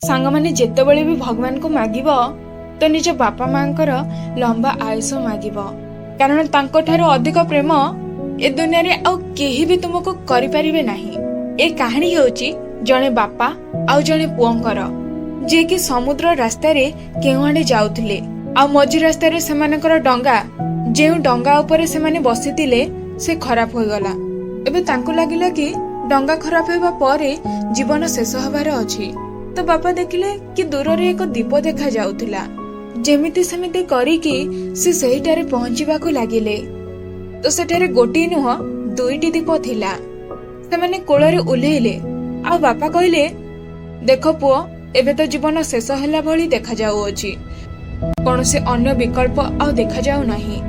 सांग माने जेतेबेले भी भगवान को मागिब तो निज बापा मांकर लंबा आयुष मागिब, कारण तांको ठारो अधिक प्रेम ए दुनिया रे आउ केही भी तुमको करि परिबे नाही। ए कहानी होची जणे बापा आउ जणे पुओंकर, जे कि समुद्र रास्ता रे केउआडे जाउथिले आ मझी रास्ता रे सेमानकर डंगा जेउ डंगा ऊपर से माने बसितिले से खराब हो गला। एबे तांको लागिला कि डंगा खराब हेबा परे जीवन शेष हबार अछि। तो बापा देखिले कि दूर रे एक दीप देखा जाउथिला। जेमिति सेमिति करिकि से सेहिटारे पहुंचीबाकू लागिले। तो सेठारे गोटी नुह दुईटी दीप थिला। से माने कोଳରେ उल्हेइले आ बापा कहिले, देख पुओ एबे तो जीवन शेष होला भली देखा जाउअछि, कोनोसे अन्य विकल्प आ देखा जाउ नाही।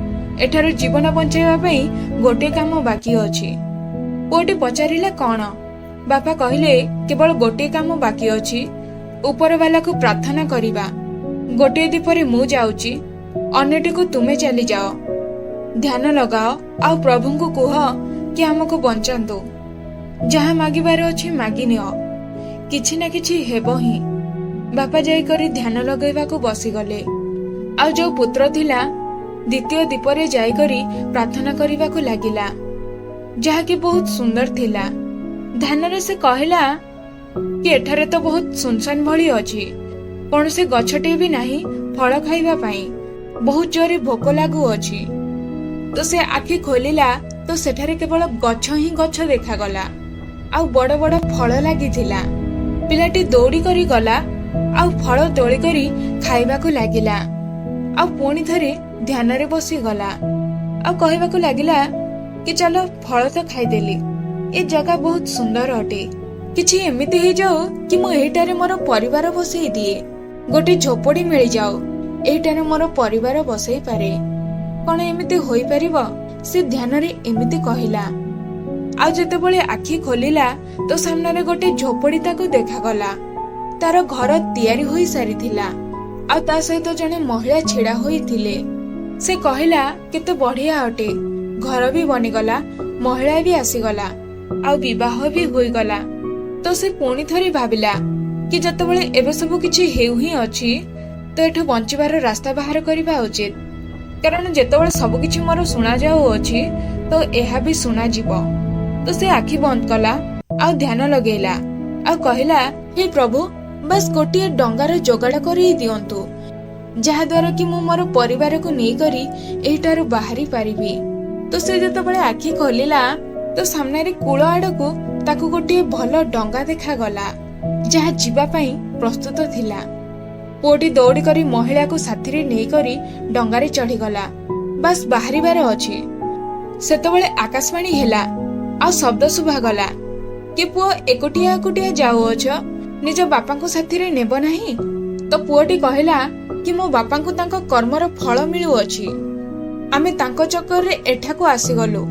एठारो जीवन बंचाइबा पई गोटे काम बाकी अछि। पुओटी पचारिला कोन? बापा कहिले केवल गोटे काम बाकी अछि, ऊपर वाला को प्रार्थना करिबा। गोटे दीपरे मु जाउची, अन्यटी को तुमे चली जाओ। ध्यान लगाओ आ प्रभु को कुह कि हमको बंचांतु। जहा मागिबार अछि मागी नियो, किछि ना किछि हेबो ही। बापा जाई करी ध्यान लगैबा को बसी गले। आ जो पुत्र थिला द्वितीय दीपरे जाई करी प्रार्थना करिबा को लागिला, जहा कि बहुत सुंदर थिला। ध्यान रे से कहला कि एठारे तो बहुत सुनसान भली अछि, कोनसे गछटे भी नाही फल खाइबा पई, बहुत जोरे भोक लागु अछि। तो से आखि खोलिला तो सेठारे केवल गछ ही गछ देखा गला, आउ बड़ बड़ फल लागिथिला। पिलाटी दौड़ी करी गला आउ फल तोली करी खाइबा को लागिला। आउ पुणी थरे ध्यान रे बसी गला आउ कहबा को लागिला कि चलो फल तो खाइदेली, ए जगह बहुत सुंदर अटे। किछि एमिति हे जाओ कि मु एटारे मोर परिवार बसई दिए, गोटे झोपड़ी मिली जाओ, एटारे मोर परिवार बसई पारे। कोन एमिति होई परिबो? से ध्यान रे एमिति कहिला। आ जेतेबेले आखि खोलिला तो सामने रे गोटे झोपड़ी ताको देखा गला। तार घर तैयारी होई सारिथिला आ ता सहित जने महिला छिड़ा होई थिले। से कहिला केते बढ़िया अटे, घर भी बनी गला, महिला भी आसी गला, आ विवाह भी होई गला। तो से पुणी थरी भाबिला कि जतेबेले एबे सब किछि हेउ ही अछि तो एठो बंचिबार रास्ता बाहर करिबा उचित, कारण जेतेबेले सब किछि मोर सुना जाउ अछि तो एहा भी सुना जीवो। तो से आखि बंद कला आ ध्यान लगेला आ कहिला, हे प्रभु बस गोटे डंगार जोगाड़ करी दियंतु, जहा द्वारा कि मु मोर परिवार को नहीं करी एटारु बाहरी पारिबी। तो से जेतेबेले आखि खोलिला तो सामने रे कूल आड़कू ताकू गोटे भल डंगा देखा गला, जहा जीवा पई प्रस्तुत थिला। पुओटी दौड़ी करी महिला को साथी रे नहीं करी डंगारे चढ़ी गला, बस बाहरिबार अछि। सेतेबेले आकाशवाणी हेला आ शब्द सुभा गला कि पुओ एकोटिया एकोटिया जाउ अछ, निज बापा को साथी रे नेबो नाही। तो पुओटी कहिला कि मो बापा को तांको कर्मर फल मिलु अछि, आमे तांको चक्कर रे एठाको आसी गलु।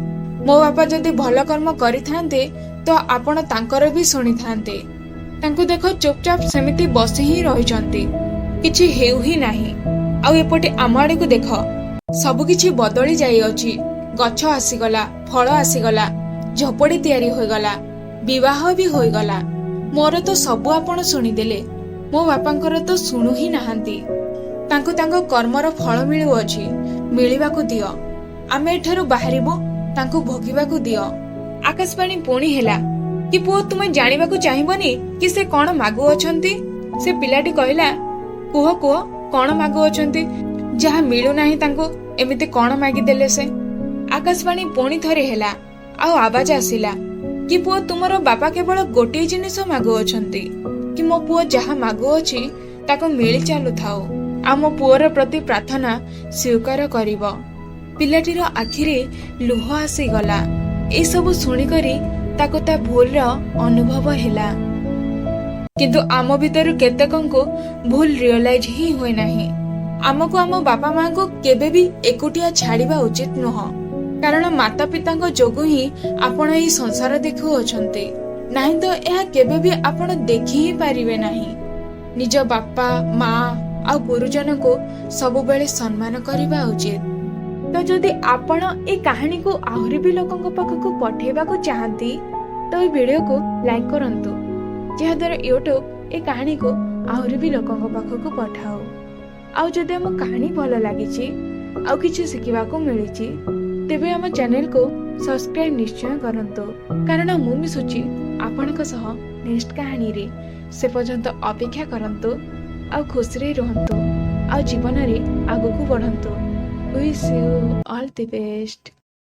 मो बापा जदि भल कर्म करिथांते तो आपण तांकर भी सुनी थांते। तांको देखो चुपचाप सेमिति बसी ही रहिचंती, किछि हेउ ही नाही। आ एपटे आम आड़े को देख, सब किछि बदली जाई अछि। गछ आसी गला, फल आसी गला, झोपड़ी तैयारी होई गला, विवाह भी होई गला। मोर तो सब आपण सुनी देले, मो बापांकर तो सुनु ही नाहांती। तांको तांको कर्मर फल मिलु अछि, मिलिबा को दियो। आमे एठारु बाहरिबो, तांको भोगिबा को दियो। आकाशवाणी पुणी हेला कि पुओ तुमे जानिबा को चाहिबनी कि से कोन मागु अछंती। से पिलाटी कहिला, कुह कुह कोन मागु अछंती, जहा मिलु नाही तांको एमिति कोन मागी देले से। आकाशवाणी पुणी थरे हेला आ आवाज आसिला कि पुओ तुमरो बापा केवल गोटे जिनिस मागु अछंती, कि मो पुओ जहा मागु अछि ताको मिली चालु थाओ, आ मो पुओर प्रति प्रार्थना स्वीकार करिवो। पिलाटीर आखिरे लुह आसी गला। ए सब सुनी करी ताको ता भूल अनुभव हेला, किंतु आम भीतर केतेकंको भूल रियलाइज ही होय नाही। आमको आम बापा मां को केबे भी एकुटिया छाड़िबा उचित नुह, कारण माता पिता जोगु ही आपण एही संसार देखु अछंते, नाही तो एहा केबे भी आपण देखि ही पारिबे नाही। निज बापा मां आ गुरुजन को सब बेले सम्मान करिबा उचित। तो जदि आपण ए कहानी को आहुरी भी लोकंक पाखकु पठेबा को चाहंती तो ए वीडियो को लाइक करंतु, जहा द्वारा यूट्यूब ए कहानी को ଆହୁରି ବି ଲୋକଙ୍କ ପାଖକୁ ପଠାଉ। ଆଉ ଯଦି ଆମ କାହାଣୀ ଭଲ ଲାଗିଛି ଆଉ କିଛି ଶିଖିବାକୁ ମିଳିଛି ତେବେ ଆମ ଚ୍ୟାନେଲକୁ ସବସ୍କ୍ରାଇବ ନିଶ୍ଚୟ କରନ୍ତୁ, କାରଣ ମୁଁ ମିଶୁଛି ଆପଣଙ୍କ ସହ ନେକ୍ସଟ କାହାଣୀରେ। ସେ ପର୍ଯ୍ୟନ୍ତ ଅପେକ୍ଷା କରନ୍ତୁ ଆଉ ଖୁସିରେ ରୁହନ୍ତୁ ଆଉ ଜୀବନରେ ଆଗକୁ ବଢ଼ନ୍ତୁ। Wish you all the best.